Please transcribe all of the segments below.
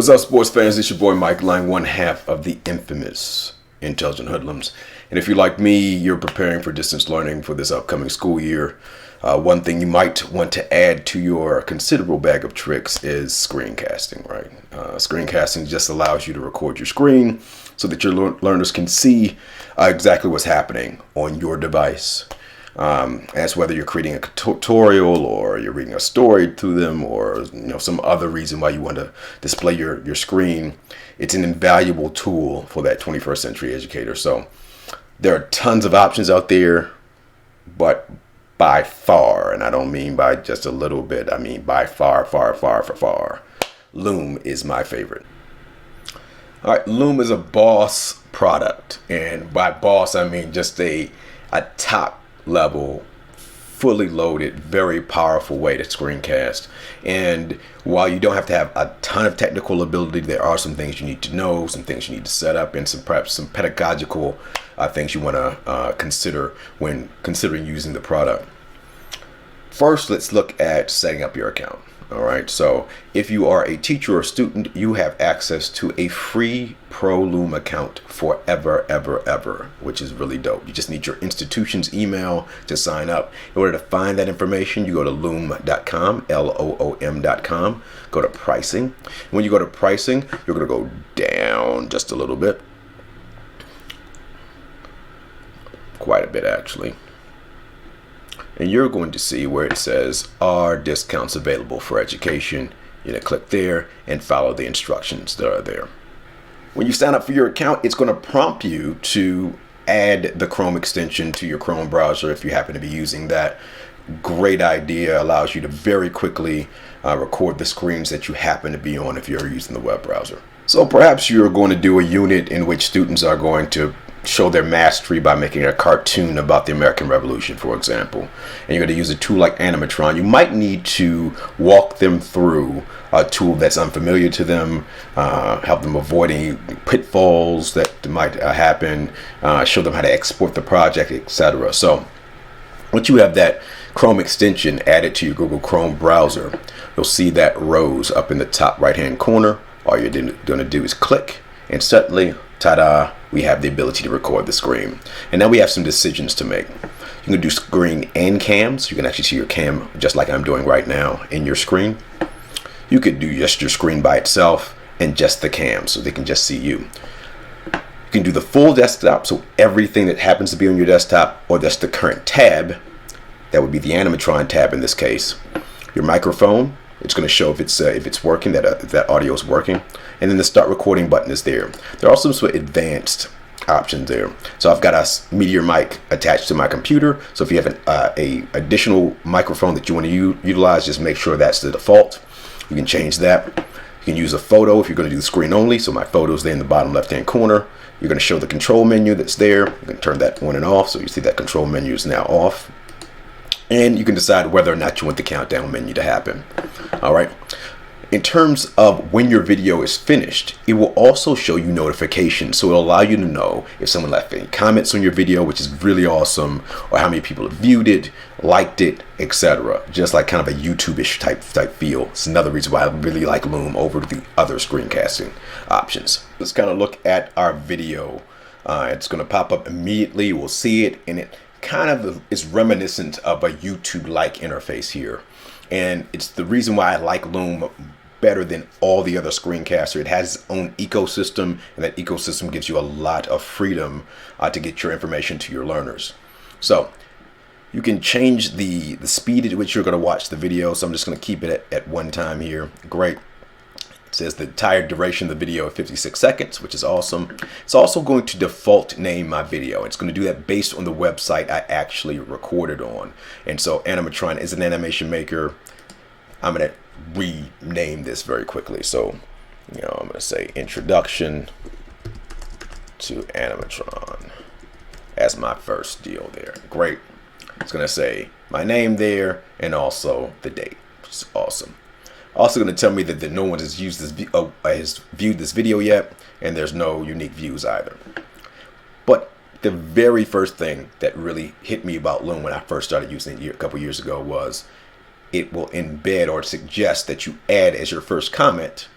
What's up, sports fans? It's your boy Mike Lang, one half of the infamous Intelligent Hoodlums. And if you're like me, you're preparing for distance learning for this upcoming school year. One thing you might want to add to your considerable bag of tricks is screencasting, right? Screencasting just allows you to record your screen so that your learners can see exactly what's happening on your device. As whether you're creating a tutorial or you're reading a story to them, or some other reason why you want to display your screen, it's an invaluable tool for that 21st century educator. So there are tons of options out there, but by far, and I don't mean by just a little bit, I mean by far, Loom is my favorite. All right, Loom is a boss product, and by boss I mean just a top level, fully loaded, very powerful way to screencast. And while you don't have to have a ton of technical ability, there are some things you need to know, some things you need to set up, and perhaps some pedagogical things you want to consider when considering using the product. First, let's look at setting up your account. All right, so if you are a teacher or student, you have access to a free Pro Loom account forever, ever, which is really dope. You just need your institution's email to sign up. In order to find that information, you go to loom.com, Loom.com, go to pricing. When you go to pricing, you're going to go down just a little bit. Quite a bit, actually. And you're going to see where it says, are discounts available for education? You're going to click there and follow the instructions that are there. When you sign up for your account, it's going to prompt you to add the Chrome extension to your Chrome browser if you happen to be using that. Great idea. Allows you to very quickly record the screens that you happen to be on if you're using the web browser. So perhaps you're going to do a unit in which students are going to show their mastery by making a cartoon about the American Revolution, for example, and you're going to use a tool like animatron. You might need to walk them through a tool that's unfamiliar to them, help them avoid any pitfalls that might happen, show them how to export the project, etc. So once you have that Chrome extension added to your Google Chrome browser, you'll see that rose up in the top right hand corner. All you're going to do is click, and suddenly, ta-da, we have the ability to record the screen. And now we have some decisions to make. You can do screen and cam, so you can actually see your cam just like I'm doing right now in your screen. You could do just your screen by itself and just the cam, so they can just see you. You can do the full desktop, so everything that happens to be on your desktop, or just the current tab, that would be the animatron tab in this case. Your microphone, it's going to show if it's working, that audio is working, and then the start recording button is there. There are also some advanced options there. So I've got a Meteor mic attached to my computer. So if you have a additional microphone that you want to utilize, just make sure that's the default. You can change that. You can use a photo if you're going to do the screen only. So my photo's there in the bottom left-hand corner. You're going to show the control menu that's there. You can turn that on and off. So you see that control menu is now off. And you can decide whether or not you want the countdown menu to happen. All right. In terms of when your video is finished, it will also show you notifications. So it'll allow you to know if someone left any comments on your video, which is really awesome, or how many people have viewed it, liked it, etc. Just like kind of a YouTube-ish type feel. It's another reason why I really like Loom over the other screencasting options. Let's kind of look at our video. It's going to pop up immediately. We'll see it, and it kind of is reminiscent of a YouTube-like interface here. And it's the reason why I like Loom better than all the other screencaster. It has its own ecosystem, and that ecosystem gives you a lot of freedom to get your information to your learners. So you can change the speed at which you're going to watch the video. So I'm just going to keep it at one time here. Great. It says the entire duration of the video is 56 seconds, which is awesome. It's also going to default name my video. It's going to do that based on the website I actually recorded on. And so Animatron is an animation maker. I'm going to rename this very quickly. So, I'm going to say Introduction to Animatron as my first deal there. Great. It's going to say my name there and also the date, which is awesome. Also going to tell me that no one has viewed this video yet, and there's no unique views either. But the very first thing that really hit me about Loom when I first started using it a couple years ago was it will embed or suggest that you add as your first comment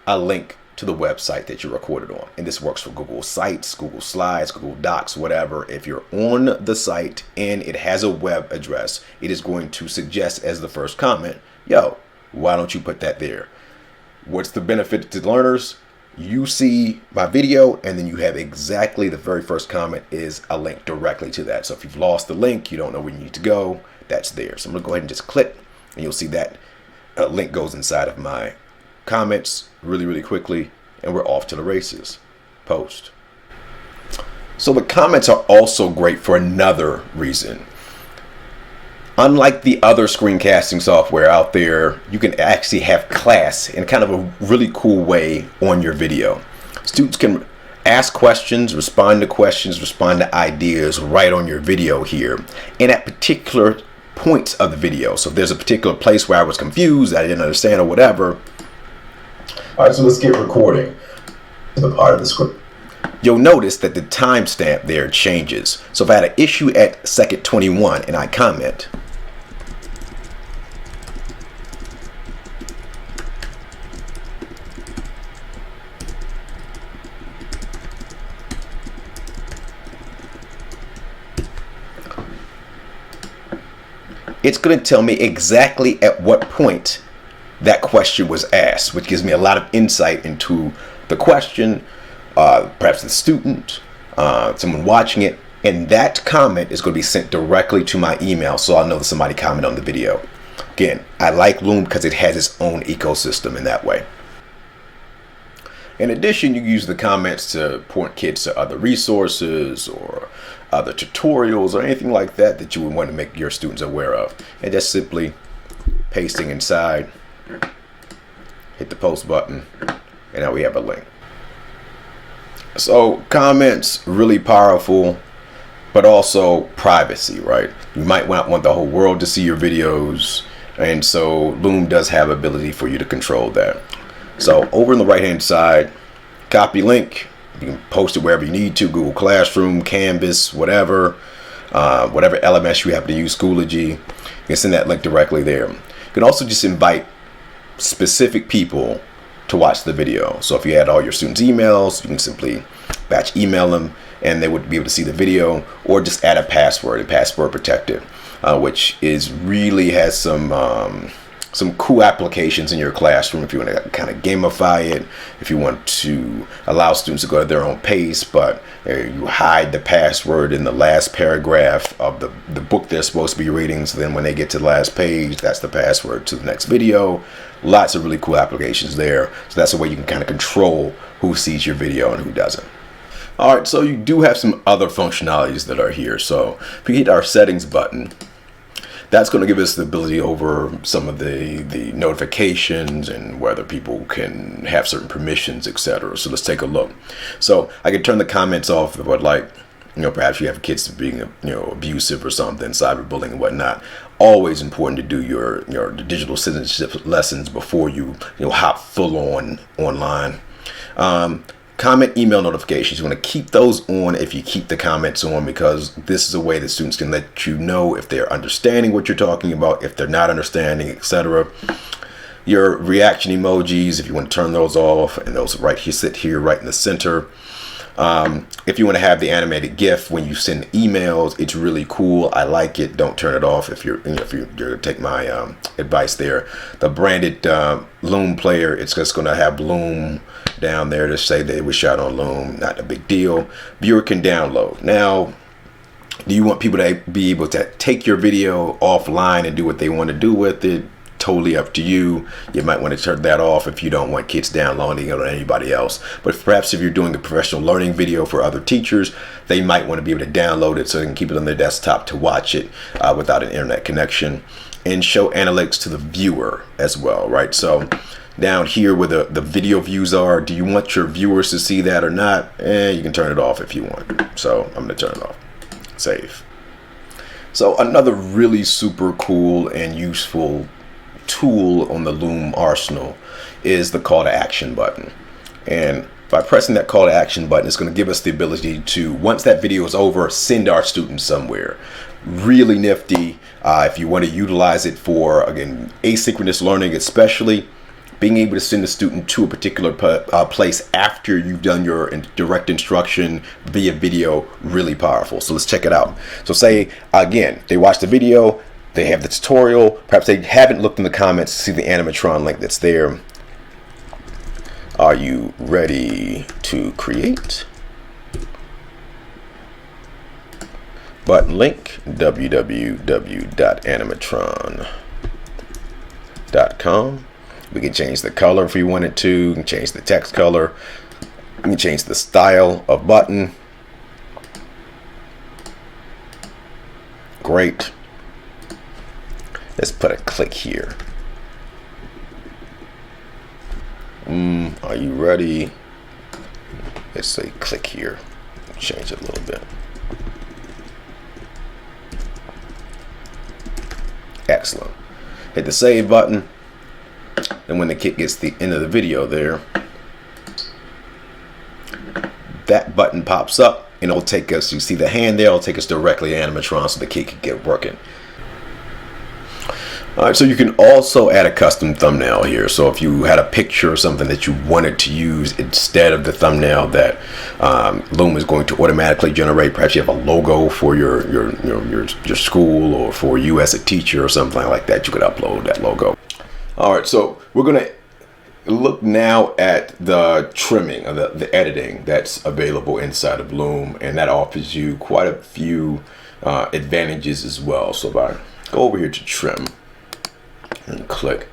a link to the website that you recorded on. And this works for Google Sites, Google Slides, Google Docs, whatever. If you're on the site and it has a web address, it is going to suggest as the first comment, yo, why don't you put that there? What's the benefit to learners? You see my video and then you have exactly the very first comment is a link directly to that. So if you've lost the link, you don't know where you need to go, that's there. So I'm gonna go ahead and just click and you'll see that link goes inside of my comments really quickly, and we're off to the races. Post. So the comments are also great for another reason. Unlike the other screencasting software out there, you can actually have class in kind of a really cool way on your video. Students can ask questions, respond to ideas right on your video here, and at particular points of the video. So if there's a particular place where I was confused, I didn't understand or whatever. All right, so let's get recording to the part of the script. You'll notice that the timestamp there changes. So if I had an issue at second 21 and I comment, it's going to tell me exactly at what point that question was asked, which gives me a lot of insight into the question, perhaps the student, someone watching it, and that comment is going to be sent directly to my email, so I'll know that somebody commented on the video. Again, I like Loom because it has its own ecosystem in that way. In addition, you can use the comments to point kids to other resources or other tutorials or anything like that that you would want to make your students aware of. And just simply pasting inside, hit the post button, and now we have a link. So comments, really powerful, but also privacy, right? You might not want the whole world to see your videos, and so Loom does have ability for you to control that. So over on the right hand side, copy link. You can post it wherever you need to, Google Classroom, Canvas, whatever LMS you happen to use, Schoology. You can send that link directly there. You can also just invite specific people to watch the video. So if you had all your students' emails, you can simply batch email them and they would be able to see the video, or just add a password and password protected, which really has some cool applications in your classroom if you want to kind of gamify it, if you want to allow students to go at their own pace, but you hide the password in the last paragraph of the book they're supposed to be reading, so then when they get to the last page, that's the password to the next video. Lots of really cool applications there. So that's a way you can kind of control who sees your video and who doesn't. All right, so you do have some other functionalities that are here. So if we hit our settings button, that's going to give us the ability over some of the notifications and whether people can have certain permissions, etc. So let's take a look. So I can turn the comments off if I'd like. Perhaps you have kids being, abusive or something, cyberbullying and whatnot. Always important to do your digital citizenship lessons before you hop full on online. Comment email notifications. You want to keep those on if you keep the comments on, because this is a way that students can let you know if they're understanding what you're talking about, if they're not understanding, etc. Your reaction emojis, if you want to turn those off, and those sit here right in the center. If you want to have the animated GIF when you send emails, it's really cool. I like it. Don't turn it off if you're to take my advice there. The branded Loom player, it's just going to have Loom down there to say that it was shot on Loom. Not a big deal. Viewer can download. Now, do you want people to be able to take your video offline and do what they want to do with it? Totally up to you. You might want to turn that off if you don't want kids downloading it or anybody else. But perhaps if you're doing a professional learning video for other teachers, they might want to be able to download it so they can keep it on their desktop to watch it without an internet connection, and show analytics to the viewer as well, right? So down here where the video views are, do you want your viewers to see that or not? You can turn it off if you want. So I'm going to turn it off. Save. So another really super cool and useful tool on the Loom arsenal is the call to action button. And by pressing that call to action button, it's going to give us the ability to, once that video is over, send our students somewhere. Really nifty. If you want to utilize it for, again, asynchronous learning especially, being able to send the student to a particular place after you've done your direct instruction via video, really powerful. So let's check it out. So say, again, they watch the video, they have the tutorial, perhaps they haven't looked in the comments to see the animatron link that's there. Are you ready to create? Button link, www.animatron.com. We can change the color if we wanted to. We can change the text color. We can change the style of button. Great. Let's put a click here. Are you ready? Let's say click here. Change it a little bit. Excellent. Hit the save button. And when the kid gets to the end of the video there, that button pops up and it'll take us, you see the hand there, it'll take us directly to animatron so the kid can get working. All right, so you can also add a custom thumbnail here. So if you had a picture or something that you wanted to use instead of the thumbnail that Loom is going to automatically generate, perhaps you have a logo for your school or for you as a teacher or something like that, you could upload that logo. All right, so we're going to look now at the trimming, or the editing that's available inside of Loom, and that offers you quite a few advantages as well. So if I go over here to trim and click,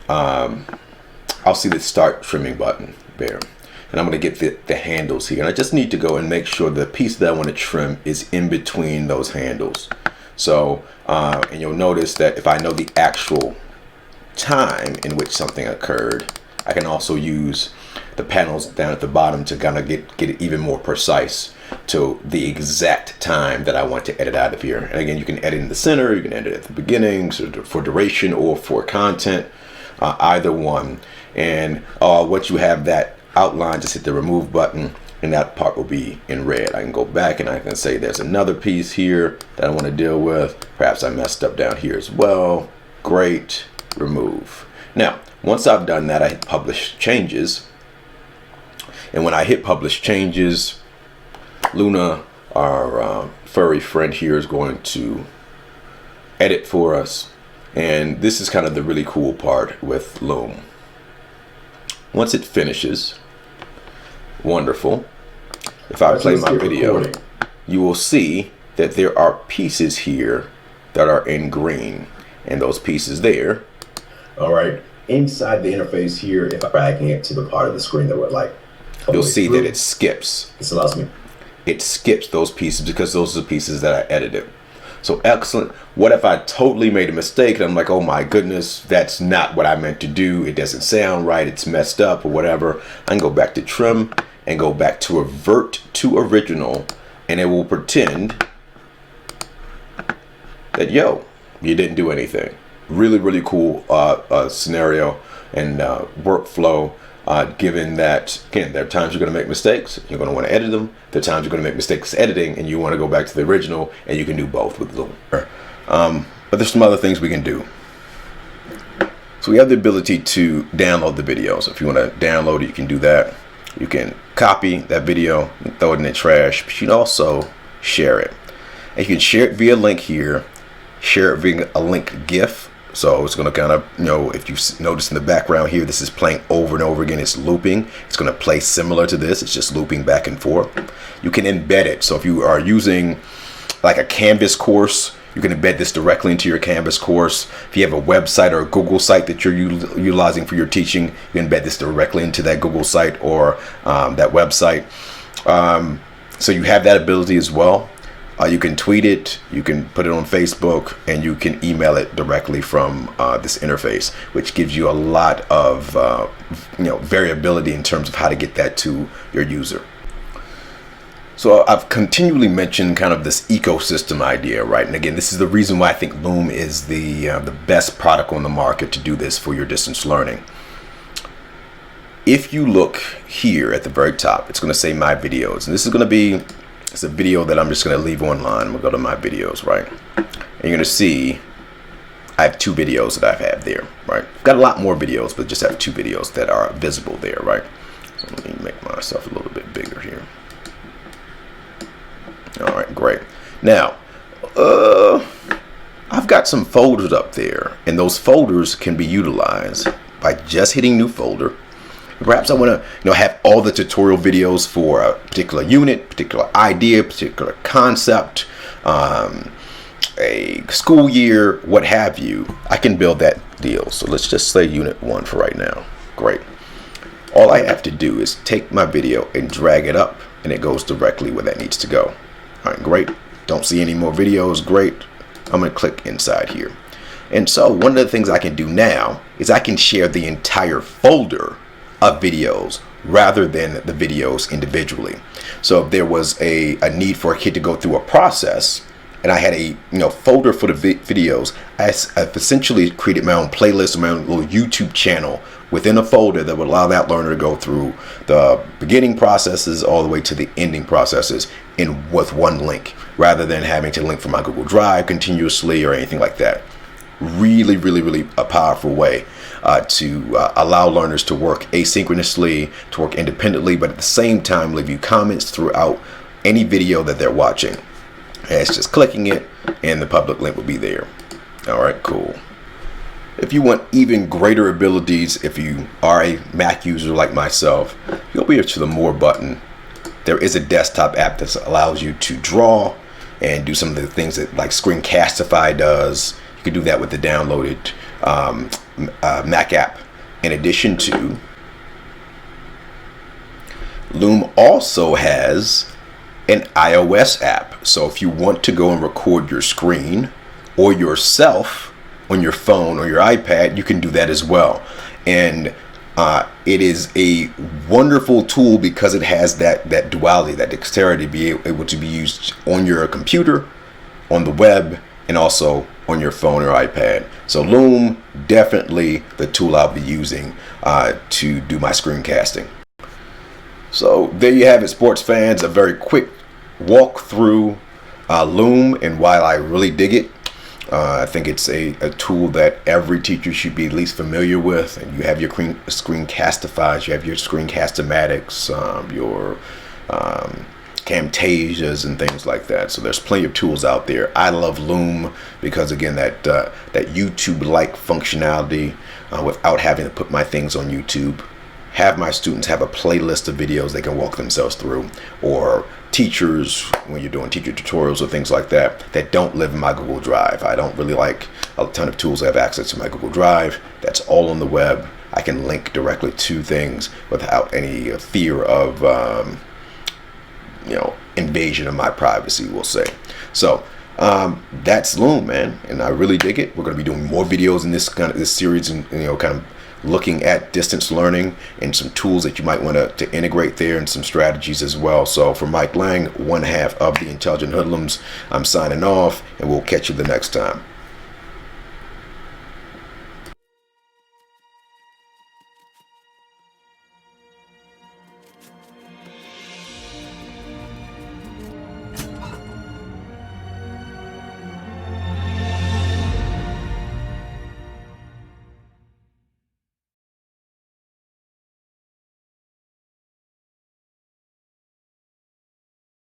I'll see the start trimming button there, and I'm going to get the handles here, and I just need to go and make sure the piece that I want to trim is in between those handles. So and you'll notice that if I know the actual time in which something occurred, I can also use the panels down at the bottom to kind of get it even more precise to the exact time that I want to edit out of here. And again, you can edit in the center, you can edit at the beginning, so for duration or for content, either one. And once you have that outline, just hit the remove button and that part will be in red. I can go back and I can say there's another piece here that I want to deal with. Perhaps I messed up down here as well. Great. Remove. Now, once I've done that, I hit publish changes. And when I hit publish changes, Luna, our furry friend here, is going to edit for us. And this is kind of the really cool part with Loom. Once it finishes, wonderful. If I play my video, you will see that there are pieces here that are in green. And those pieces there, all right, inside the interface here, if I'm dragging it to the part of the screen that would like, you'll see that it skips. This allows me. It skips those pieces because those are the pieces that I edited. So excellent. What if I totally made a mistake and I'm like, oh my goodness, that's not what I meant to do. It doesn't sound right. It's messed up or whatever. I can go back to trim and go back to revert to original, and it will pretend that, yo, you didn't do anything. Really, really cool scenario and workflow, given that, again, there are times you're going to make mistakes. You're going to want to edit them. There are times you're going to make mistakes editing and you want to go back to the original, and you can do both with Loom. But there's some other things we can do. So we have the ability to download the video. So if you want to download it, you can do that. You can copy that video and throw it in the trash, but you can also share it. And you can share it via link here. Share it via a link GIF. So it's going to kind of, if you notice in the background here, this is playing over and over again. It's looping. It's going to play similar to this. It's just looping back and forth. You can embed it. So if you are using like a Canvas course, you can embed this directly into your Canvas course. If you have a website or a Google site that you're utilizing for your teaching, you can embed this directly into that Google site or that website. So you have that ability as well. You can tweet it, you can put it on Facebook, and you can email it directly from this interface, which gives you a lot of variability in terms of how to get that to your user. So I've continually mentioned kind of this ecosystem idea, right? And again, this is the reason why I think Loom is the best product on the market to do this for your distance learning. If you look here at the very top, it's going to say My Videos, and this is going to be it's a video that I'm just going to leave online. I'm going to go to My Videos, right? And you're going to see I have 2 videos that I've had there, right? Got a lot more videos, but just have 2 videos that are visible there, right? So let me make myself a little bit bigger here. All right, great. Now, I've got some folders up there, and those folders can be utilized by just hitting new folder. Perhaps I want to, have all the tutorial videos for a particular unit, particular idea, particular concept, a school year, what have you. I can build that deal. So let's just say unit 1 for right now. Great. All I have to do is take my video and drag it up, and it goes directly where that needs to go. All right, great. Don't see any more videos. Great. I'm going to click inside here. And so one of the things I can do now is I can share the entire folder of videos rather than the videos individually. So if there was a need for a kid to go through a process, and I had a folder for the videos, I've essentially created my own playlist, my own little YouTube channel within a folder that would allow that learner to go through the beginning processes all the way to the ending processes with one link, rather than having to link from my Google Drive continuously or anything like that. Really, really, really a powerful way to allow learners to work asynchronously, to work independently, but at the same time leave you comments throughout any video that they're watching. And it's just clicking it and the public link will be there. All right, cool. If you want even greater abilities, if you are a Mac user like myself, you'll be here to the More button. There is a desktop app that allows you to draw and do some of the things that like Screencastify does. You can do that with the downloaded Mac app. In addition to, Loom also has an iOS app. So if you want to go and record your screen or yourself on your phone or your iPad, you can do that as well. And it is a wonderful tool because it has that duality, that dexterity to be able to be used on your computer, on the web, and also on your phone or iPad. So Loom, definitely the tool I'll be using to do my screencasting. So there you have it, sports fans, a very quick walk through Loom and why I really dig it. I think it's a tool that every teacher should be at least familiar with. And you have your Screencastifies, you have your Screencast-O-Matics, your Camtasias and things like that. So there's plenty of tools out there. I love Loom because, again, that YouTube-like functionality without having to put my things on YouTube. Have my students have a playlist of videos they can walk themselves through, or teachers, when you're doing teacher tutorials or things like that, that don't live in my Google Drive. I don't really like a ton of tools that have access to my Google Drive. That's all on the web. I can link directly to things without any fear of invasion of my privacy, we'll say. So that's Loom, man, and I really dig it. We're going to be doing more videos in this series, and kind of looking at distance learning and some tools that you might want to integrate there, and some strategies as well. So for Mike Lang, one half of the Intelligent Hoodlums, I'm signing off, and we'll catch you the next time.